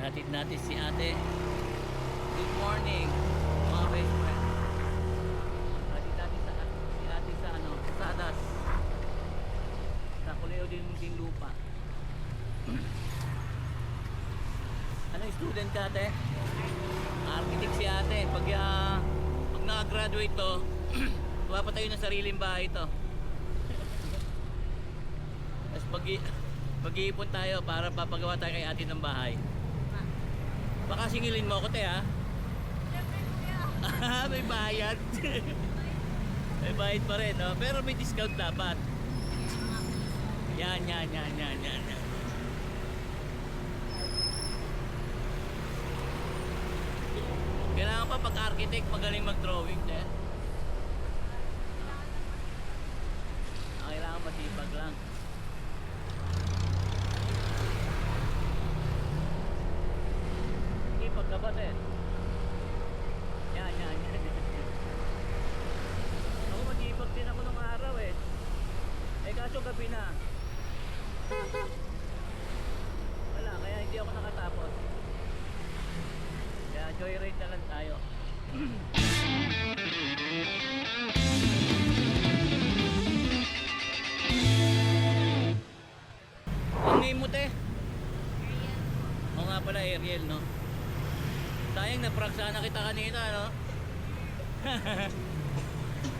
Hatid natin si ate. Good morning, mga best friend. Hatid natin si ate sa Sadas. Sa Kuleo din Munting Lupa. Ano, student ka ate? Architect si ate. Pag nakagraduate to, papatayo ng sariling bahay to. Tapos mag-iipon tayo para papagawa tayo kay ate ng bahay. Baka singilin mo ako, te, ha? Siyempre, kuya. May bayad. May bayad pa rin, no? Pero may discount dapat. Yan. Kailangan pa pag-architect, magaling mag-drawing, te. Kailangan masipag lang. Pagkabat eh. Yan. Ako mag-iipag din ako nung araw eh. Kaso gabi na. Wala, kaya hindi ako nakatapos. Kaya joyride na lang tayo. Ang name mo, te? Ariel. Oo nga pala, Ariel, no? Sayang, na-prank sana kita kanina, no?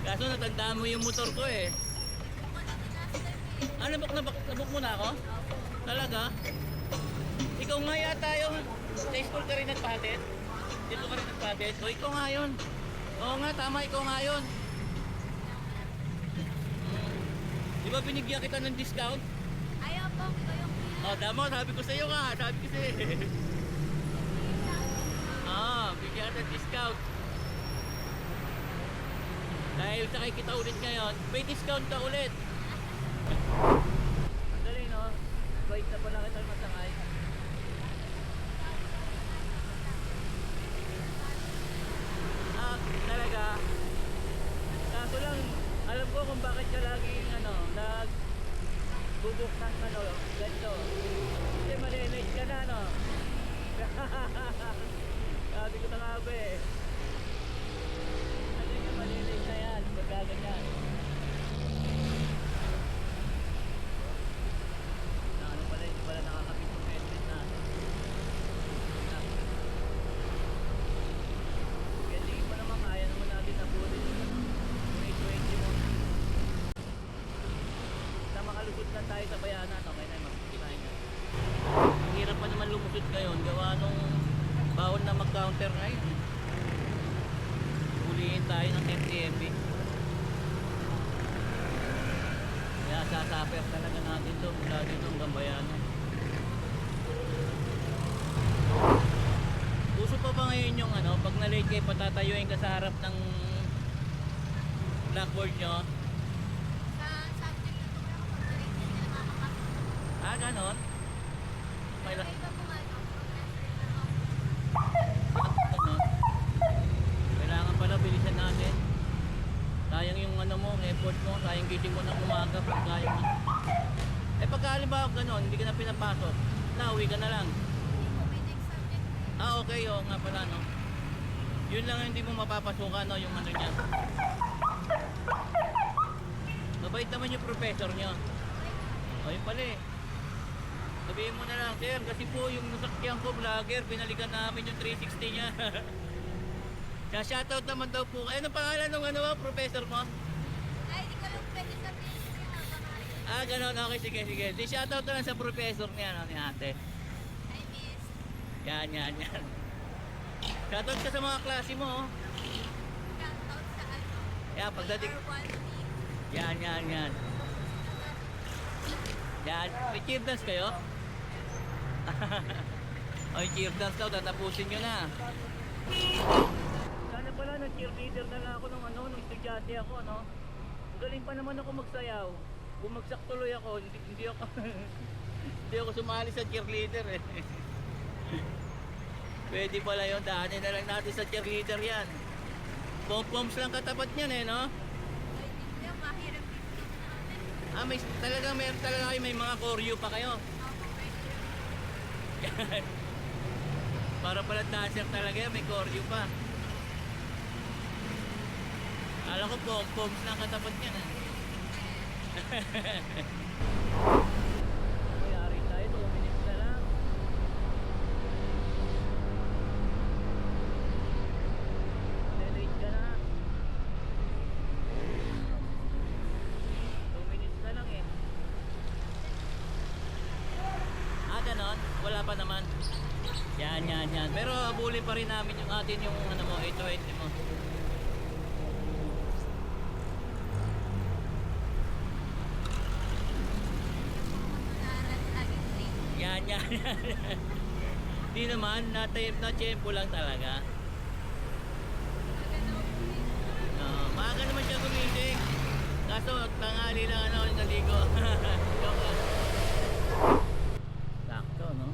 Kaso natandaan mo yung motor ko eh. Nabuk mo na ako? Talaga? Ikaw nga yata yung sa school ka rin nagpahatid? Dito ka rin nagpahatid? O ikaw nga yun. Oo nga, tama, ikaw nga yun. Di ba binigyan kita ng discount? Ayaw po, ito yung kuya. O, damo, sabi ko sa'yo nga. Sabi ko sa'yo. Bigyan ng discount. Dahil sakay kita ulit ngayon, may discount ka ulit. Ang dali, no? Wait na pala kita masakay. Talaga. Kaso lang, alam ko kung bakit ka laging nagbubuk ng ganito. Kasi malinate ka na, no? Sabi ko na nga ba eh. Ano yung malilig na yan? Pagka ganyan. Ano pala, hindi pala nakakapit yung headset na. Kaya tingin pa naman, kaya naman natin nabulit yung 2020 mo. Na makalusot lang tayo sa bayanan. Okay na, makikinahin na. Ang hirap pa naman lumusot ngayon. Gawa nung bawal na mag-counter ngayon. Huliin tayo ng MTMB. Kaya sasaper talaga natin ito mula dito hanggang Bayanan. Uso pa ba ngayon yung pag na-late kayo patatayuin ka sa harap ng blackboard nyo? Sa subject na ito, kuya, kapag na-rate na sila makakapasok. Ganon? May Pero iba po nga, Ganon. Kailangan pala bilisan natin. Sayang yung effort mo, sayang giting mo ng umaga pag kaya mo. Pagka halimbawa ganon, hindi ka na pinapasok, nauwi ka na lang. Hindi po, may next subject. Okay, nga pala, no? Yun lang hindi mo mapapasukan, no, yung niya. Mabait naman yung professor nyo. Yun pala eh. Sabihin mo na lang, sir, kasi po yung nasakyan ko vlogger, binalikan namin yung 360 niya. Kaya shoutout naman daw po. Anong pangalan ng professor mo? Ay, di ko lang pwede sabihin niya. Ganon, okay, sige. Di shoutout na lang sa professor niya, ni ate. I miss. Yan. Shoutout ka sa mga klase mo, oh. Shoutout sa Yan, pagdating. R1B. Yan. Yan, may cheer dance kayo? Ay, cheer dance daw, tatapusin nyo na. Sana pala, nag-cheerleader na lang ako nung estudyante ako, no? Galing pa naman ako magsayaw. Bumagsak tuloy ako, hindi ako hindi ako sumali sa cheerleader eh. Pwede pala yun, daanin na lang natin sa cheerleader yan. Pom-poms lang katapat niyan eh, no? Ay, hindi po, mahirap dito namin. May talaga kayo, may mga choreo pa kayo. Ako, pwede. Para pala dancer talaga yan, may choreo pa. Alam ko pom-poms na katapat niya na. Mayari tayo, 2 minutes na lang. Late ka na. 2 minutes na lang eh. Ganon? Wala pa naman. Yan. Pero abulin pa rin namin yung atin yung ano mo, 820 mo. Yan. Di naman, na-tempo lang talaga. Maaga naman siya gumising. Kaso, tanghali lang ano, naligo. Sakto, no?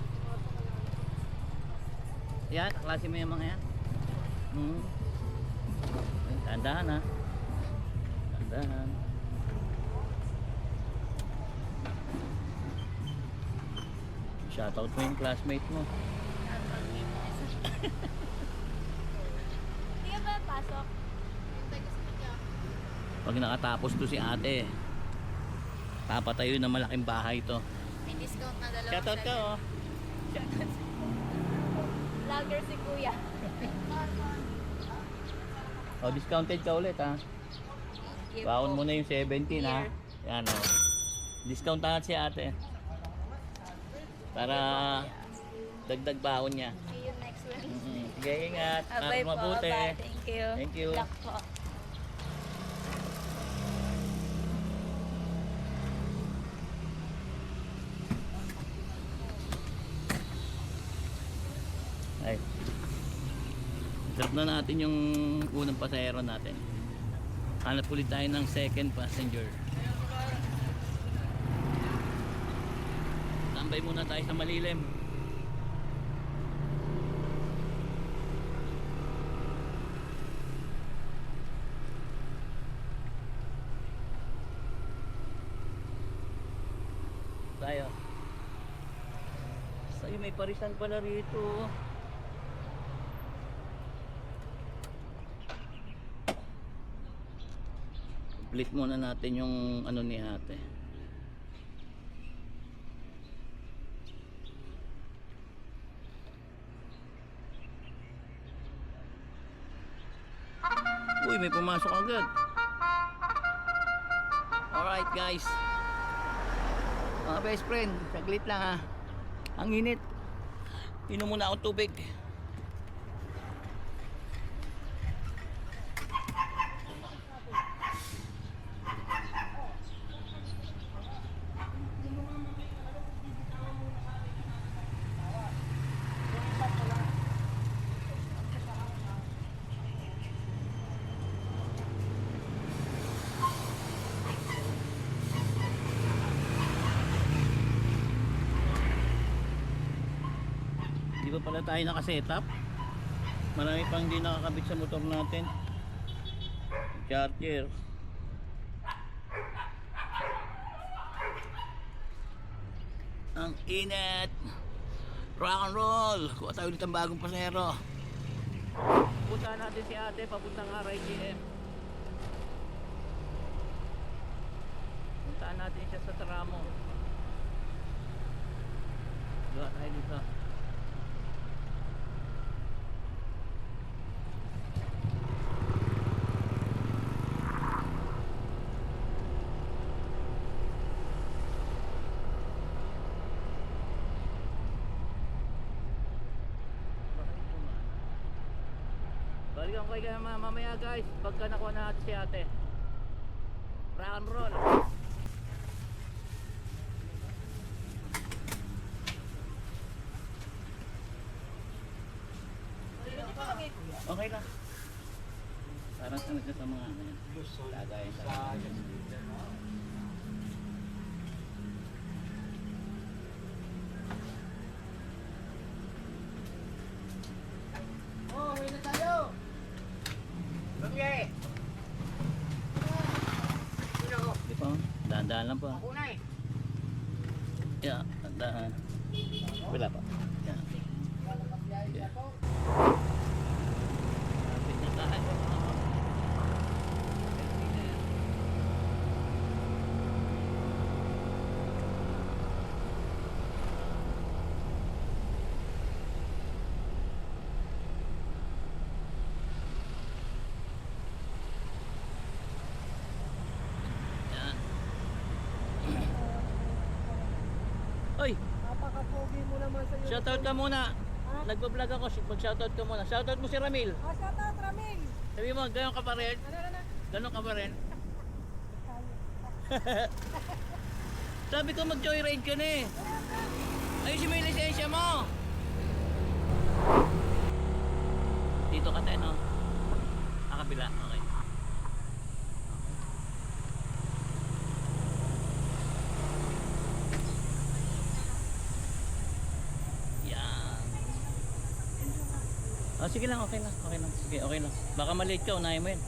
Yan, klase mo yung mga yan. Tandahan, ha? Tandahan. Shoutout mo yung classmate mo. Hindi ka ba pasok? Hintay ko sa kanya. Pag nakatapos to si ate, papatayo ng malaking bahay to. May discount na dalawang Shoutout ka, oh. Vlogger si Kuya. Oh, discounted ka ulit, ha? Baon mo na yung 17, ha? Yan, oh. Discount lahat si ate. Para dagdag baon niya. See you next Wednesday. Sige, ingat. Bye po. Mabuti. Bye. Thank you. Thank you. Luck po. Ay. Drop na natin yung unang pasahero natin. Hanap ulit tayo ng second passenger. Tambay muna tayo sa malilim. Tayo. Sa'yo may parisan pala rito. Complete muna natin yung ano ni ate. Uy, may pumasok agad. Alright guys, mga best friend, saglit lang ha. Ang init. Inom muna akong tubig. Di ba pala tayo nakasetup? Marami pang hindi nakakabit sa motor natin. Charger. Ang init. Rock and roll. Kuha tayo ulit ang bagong pasahero. Punta natin si ate papuntang RIGM. Puntaan natin siya sa tramo. Gawa tayo dito. Balikan ko kayo mamaya guys pagka nakuha na natin si ate. Rock and roll. Okay lang. Parang sanad na sa mga ano yan. Lagay sa Uwi na tayo! Bagay! di pa, dahan-dahan lang pa. Ako na eh! Yeah, dahan. Wala pa. Yeah. Walang Yeah. ako. Hoy, Napaka-pogi mo naman sa iyo. shoutout ka muna. Nagpa-vlog ako, mag-shoutout ka muna. Shoutout mo si Ramil. Shoutout, Ramil. Sabi mo, gano'n ka pa rin? Ano? Gano'n ka pa rin? Sabi ko mag-joyride ka na eh. Ayusin mo yung lisensya mo. Dito ka tayo, no? Kabila, okay. Yan. Oh, sige lang, okay lang. Sige, okay lang. Baka malate ka, unahin mo yan.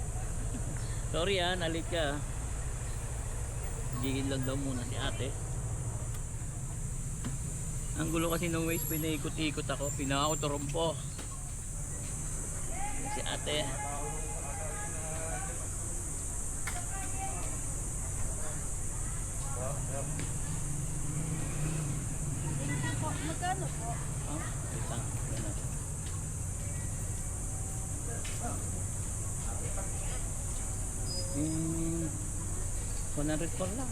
Sorry na-late ka. Gigil lang daw muna si ate. Ang gulo kasi ng waist, pinaikot-ikot ako. Pinakakuturumpo. Si ate. Magkano po? Oh, wait lang. Ganun. Hmm, 104 lang.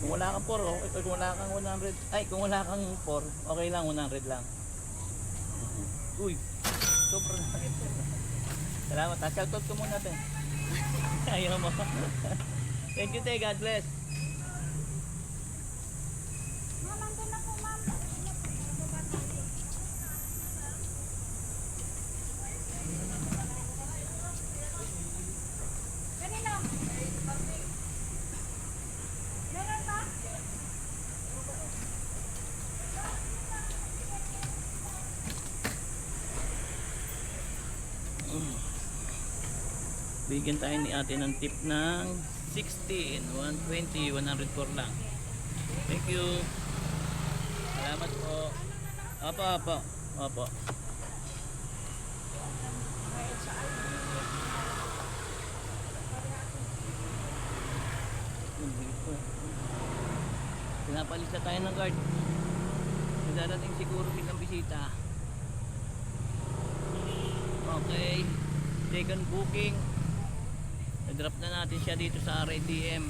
Kung wala kang 4, okay. Kung wala kang 100, ay kung wala kang 4, okay lang, 100 lang. Uy, sobrang sakit. Salamat, shoutout ko muna natin. Ayaw mo. Thank you, te. God bless. Ma'am, andun na po, ma'am. Kanina. Meron ba? Bigyan tayo ni ate ng tip ng 16, 120, 104 lang. Thank you. Salamat po. Opo. Pinapalis na tayo ng guard. Dadating siguro bilang bisita. Okay. Second booking. I-drop na natin siya dito sa RADM.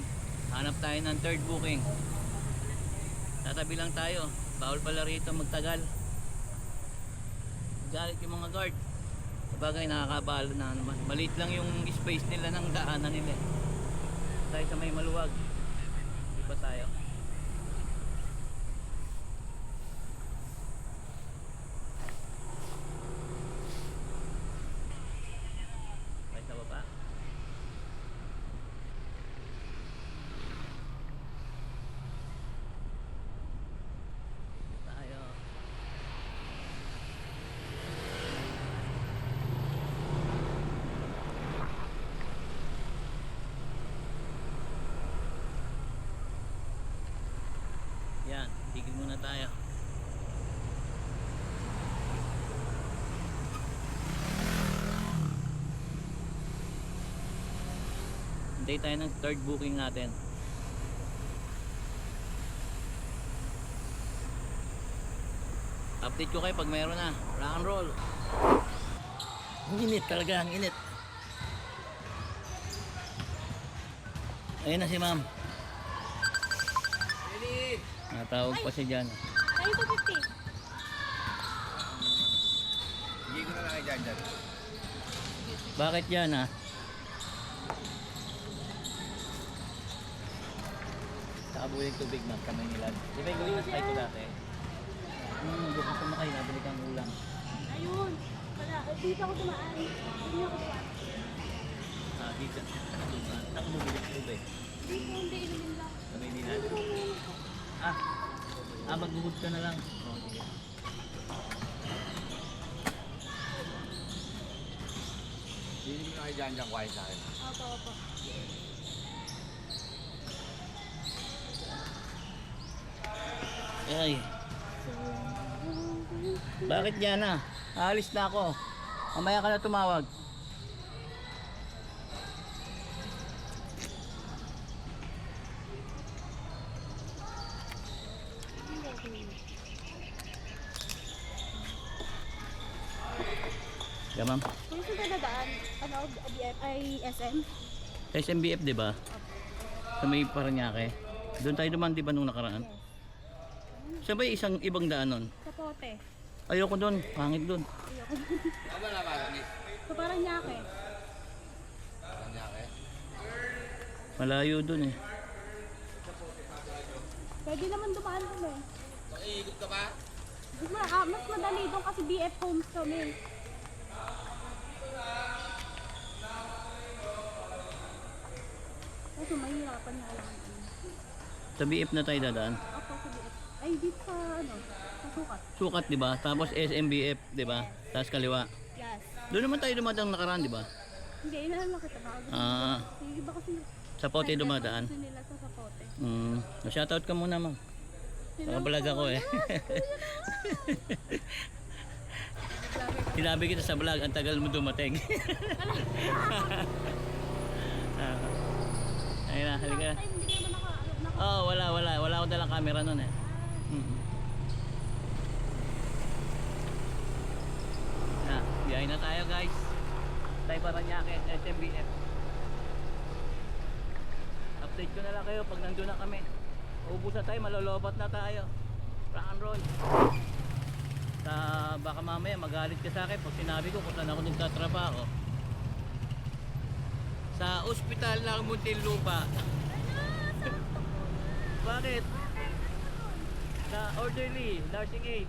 Hanap tayo ng third booking. Tatabi lang tayo. Bawal pala rito magtagal. Galit yung mga guard. Sabagay nakakabalo na naman. Maliit lang yung space nila ng daanan nila. Tayo sa may maluwag. Di pa tayo. May sa baba. Tayo. Yan, tigil muna tayo. Hintay tayo ng third booking natin. Update ko kayo pag mayroon na. Rock and roll. Ang init talaga, ang init. Ayun na si ma'am. Natawag pa siya dyan. Ay, 250. Hindi ko na lang dyan. Bakit yan ha? Takabo yung tubig ma'am, kamay nila. Di ba yung gawin na ko dati? Doon ka sumakay, nabili kang ulam. Ayun. Wala. Dito ako dumaan. Hindi ako dumaan. Dito. Ako bumili ng tubig. Hindi, inumin lang. Kamay nila. Magbuhod ka na lang. Oh, sige. Hindi ko na kayo dyan kuhain sa akin. Opo. Ay. Bakit yan na? Aalis na ako. Mamaya ka na tumawag. Yeah, ma'am. Kung saan ka nadaan? Ano, ay SM? SMBF, di ba? Sa may Paranaque. Doon tayo duman, di ba, nung nakaraan? Siya ba yung isang ibang daan nun? Sa pote. Ayoko doon, pangit doon. Ayoko. Tama na ba, Miss? So parang nyake. Kanyake. Malayo doon eh. Pwede naman dumaan doon eh. Makiikot ka ba? Mas madali doon kasi BF Homes kami. Kaso mahirapan nga lang. Sa BF na tayo dadaan. Ako sa BF. Ay, dito sa ano, sa sukat. Sukat, di ba? Tapos SMBF, di ba? Tapos kaliwa. Yes. Doon naman tayo dumadang nakaraan, di ba? Hindi, inahan lang kita. Ah, Sige ba kasi sa pote dumadaan. gusto nila sa pote. Shoutout ka muna, ma'am. Nakabalag ako eh. Sinabi kita sa vlog, ang tagal mo dumating. Ayun na, halika. Ay, hindi naman Oh, wala ako dalang camera nun eh. Biyahe na tayo guys. Tayo Paranaque, SMBF. Update ko na lang kayo pag nandun na kami. Ubus na tayo, malolobat na tayo. Rock and roll. Baka mamaya magalit ka sa akin pag sinabi ko kung saan ako nagtatrabaho. Sa ospital ng Muntinlupa. Bakit? Sa orderly, nursing aid.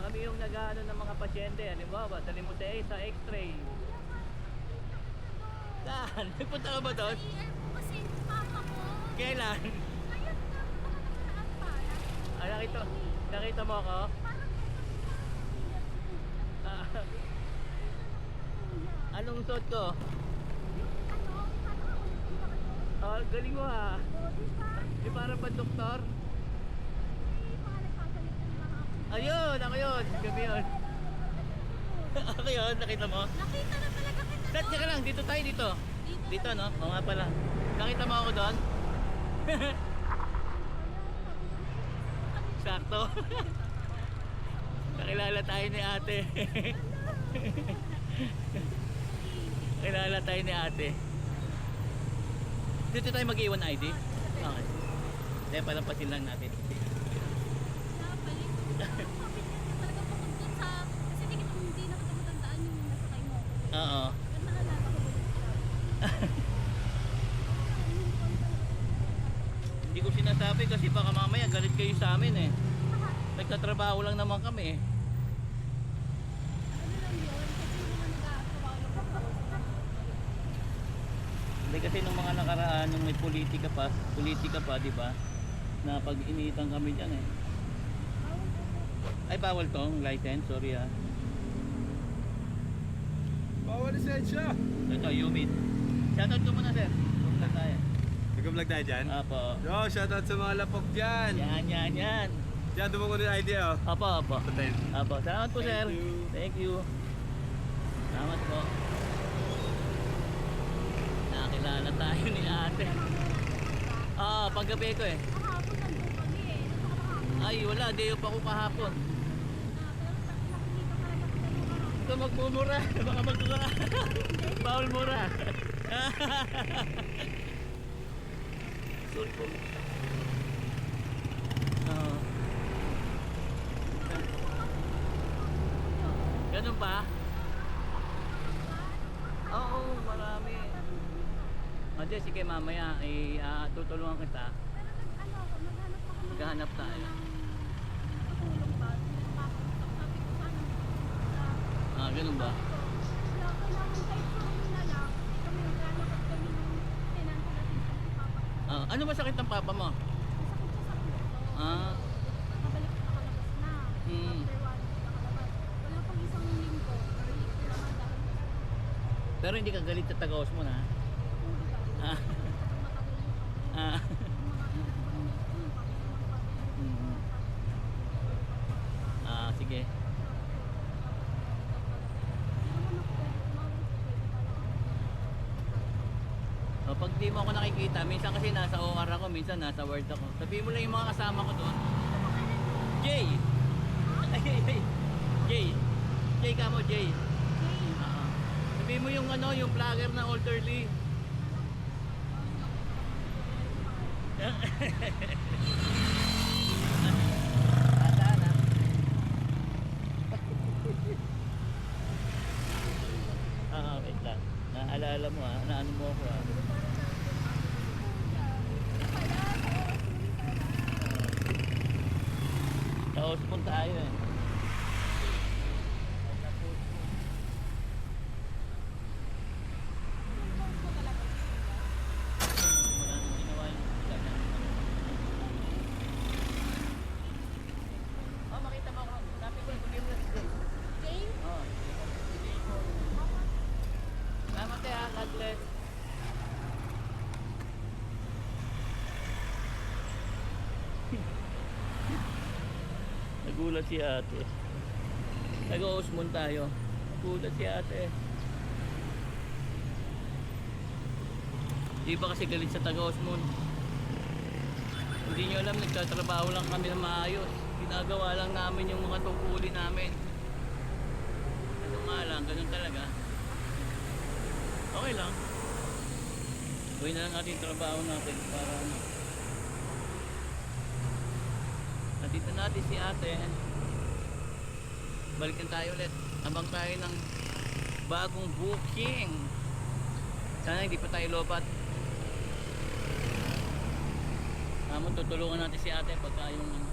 Kami yung nag-ano ng mga pasyente. Halimbawa, sa Limosee, sa x-ray. Saan? Nagpunta ka ba doon? Kasi papa ko. Kailan? Ayun na, nakakasaan pa. Nakita mo ako? Anong suot ko? Oh, galing mo ha. Di parang ba doktor? Ayun, ako yun. Gabi yun. Ako yun, nakita mo? Nakita na talaga kita. Sat ka lang, dito tayo dito. Dito no? Oo nga pala. Nakita mo ako doon? Sakto. Nakilala tayo ni ate. Nakilala tayo ni ate. Dito tayo mag-iwan ID? Okay. Kaya palampasin lang natin. Kasi hindi na kita matandaan yung nasakay mo. Oo. Pero naalala ko ba Hindi ko sinasabi kasi baka mamaya galit kayo sa amin eh. Nagtatrabaho lang naman kami eh. ano lang yun? Kasi yung mga nag-aasawa lang. Hindi kasi nung mga nakaraan nung may politika pa, di ba? Na pag-initan kami diyan eh. Ay bawal tong license, sorry ah. Bawal lisensya. Ito, Yumit. Shoutout ko muna sir. Vlog tayo. Nag-vlog tayo dyan? Apo. Yo, shoutout sa mga lapok dyan. Yan. Diyan, dumungo ng idea oh. Apo. Patayin. Apo. Salamat po sir. Thank you. Thank you. Salamat po. Nakilala tayo ni ate. Paggabi ko eh. Kahapon nandun kami eh. Nakakahapon. Ay wala, day off ako kahapon. Nakikita talaga kita yung ano. Ito magmumura, baka magmura. Bawal mura. Sorry po. Ganun pa? Oo, marami. Hindi, sige mamaya, tutulungan kita. Ano, maghanap pa kami. Maghanap tayo. Tutulong ba? Sabi ko sana. Ganun ba? Wala, kailangan kahit sa na lang. Kami naglalakad kami ng tenante natin sa papa. Ano ba sakit ng papa mo? Masakit siya sa puso. Nakabalik na nakalabas na. Hmm. After 1 week nakalabas. Wala pang isang linggo. Balik ko naman dahil Pero hindi ka galit sa tagawas mo na. tulog ako. Ah. Matagal yung kami. Ah. Sige. Pag di mo ako nakikita, minsan kasi nasa OR ako, minsan nasa Word ako. Sabihin mo lang yung mga kasama ko doon. Jay! Jay ka mo, Jay. Sabihin mo yung yung vlogger na elderly. Tandaan ha. Wait lang. Naalala mo ha, naano mo ako ha. Sa Osmond tayo eh. Wala nang ginawa yung sila. Oh, makita mo ako. Sabi ko, sabi mo si James. James? Oh, salamat eh ha, God bless. Nagulat si ate. Nag-Osmond tayo. Nagulat si ate. Di ba kasi galit sa taga-Osmond? Hindi nyo alam, nagtatrabaho lang kami na maayos. Ginagawa lang namin yung mga tungkulin namin. Ano nga lang, ganun talaga. Okay lang. Gawin na lang natin yung trabaho natin para ano. Nandito natin si ate. Balikan tayo ulit. Abang tayo ng bagong booking. Sana hindi pa tayo lobat. Tutulungan natin si ate pagka yung ano.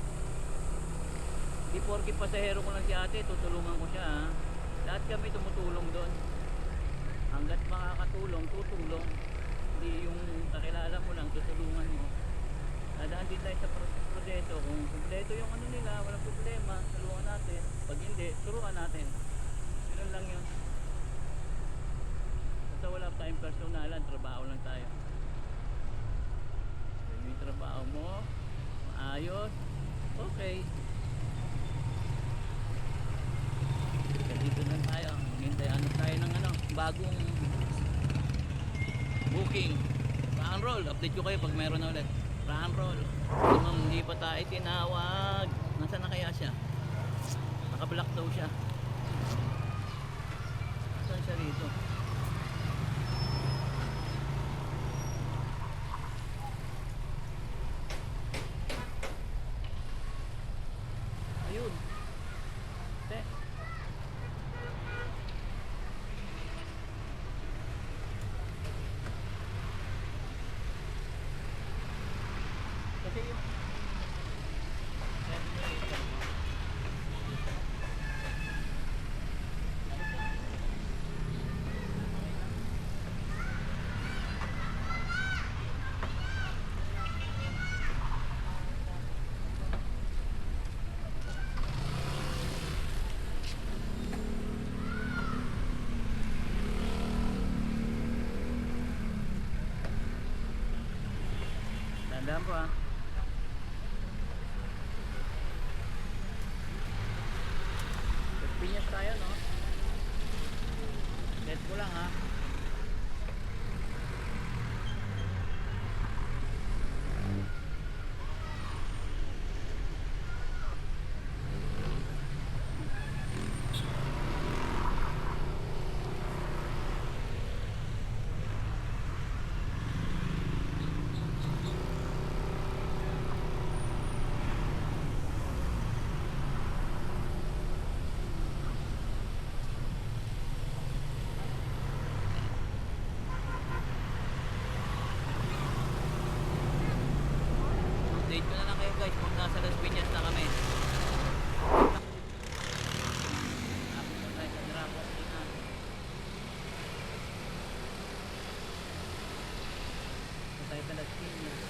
Hindi porke pasahero ko lang si ate, tutulungan ko siya ha. Lahat kami tumutulong doon. Hanggat makakatulong, tutulong. Hindi yung kakilala mo lang, tutulungan mo. Nadaan din tayo sa proseso. Kung kumpleto yung ano nila, walang problema, tulungan natin. Pag hindi, turuan natin. Ganun lang yun. Basta wala tayong personalan, trabaho lang tayo. Kung yung trabaho mo, maayos, okay. Dito na tayo. Hintay ano tayo ng ano, bagong booking. Rock and roll. Update ko kayo pag meron na ulit. Rock and roll. Hindi pa tayo tinawag. Nasaan na kaya siya? Naka-block daw siya. Saan siya rito? Ayun. Te. Kasi yung tandaan po ha. Pinyas tayo no. Let ko lang ha. Update ko na lang kayo guys kung nasa Las Piñas na kami. Tapos na tayo sa Draco. Tayo sa Las Piñas.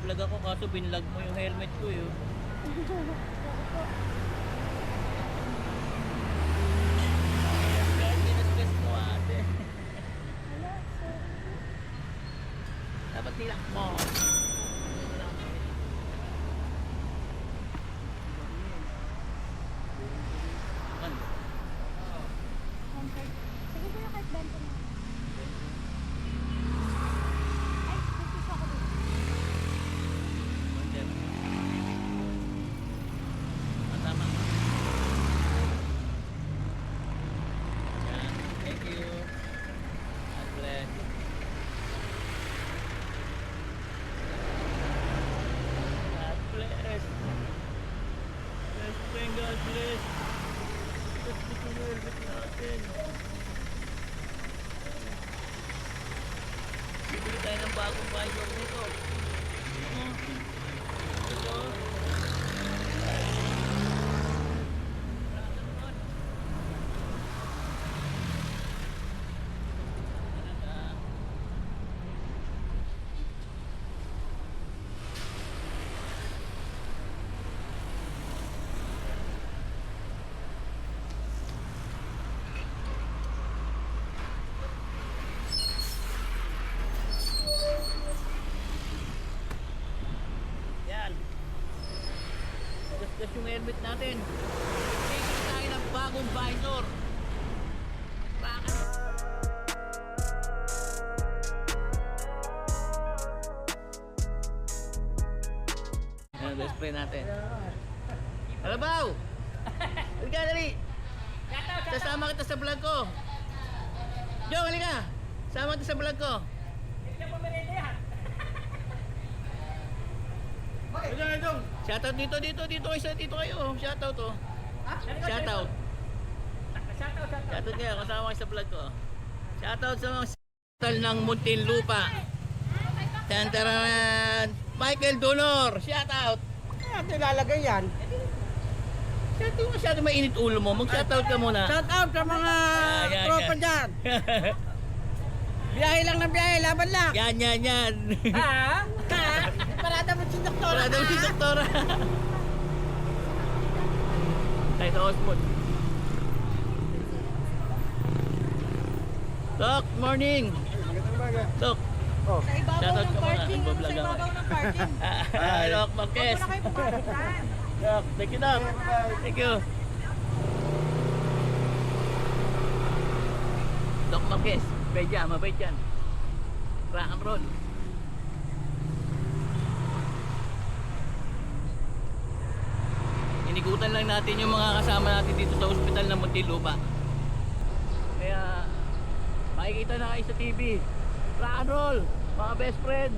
nag-vlog ako kaso binlog mo yung helmet ko yun. Kahit stress mo ate. Wala, sorry. Dapat nilak mo. Comfort. Sige kuya, kahit bento mo. Ay, nagsis ako dito. Tama. Yan. Thank you. God bless. God bless. Bless po and God bless. Bless po yung helmet natin. Bibili tayo ng bagong visor nito. Ito. Yan. Gasgas yung helmet natin. Bibili tayo ng bagong visor. Bakit? Yan, best friend natin. Kalabaw! Halika, dali! Sasama kita sa vlog ko. Joe, halika! Sama kita sa vlog ko. Shoutout dito kayo. Shoutout oh. Shoutout. Shoutout kayo, kasama kayo sa vlog ko. Shoutout sa mga hospital ng Muntinlupa. Tantaran. Michael Donor, shoutout. Ano ilalagay yan? Shoutout, masyado mainit ulo mo. Mag-shoutout ka muna. Shout out sa mga tropa dyan. Biyahe lang ng biyahe, laban lang. Yan. Ha? Ha? Parada mo si doktora. Wala daw si doktora. Tayo sa Osmond. Dok, morning. Dok. Oh. Sa ibabaw Shoutout ng ka muna. parking. Nagbablog Sa ako. ibabaw ng parking. Hi, Dok Huwag Marquez. mo na kayo pumakitan. Dok, thank you, Dok. Thank you. Dok Marquez, mabait yan. Rock and roll. Inikutan lang natin yung mga kasama natin dito sa ospital ng Muntinlupa. Kaya makikita na kayo sa TV. Rock and roll, mga best friend.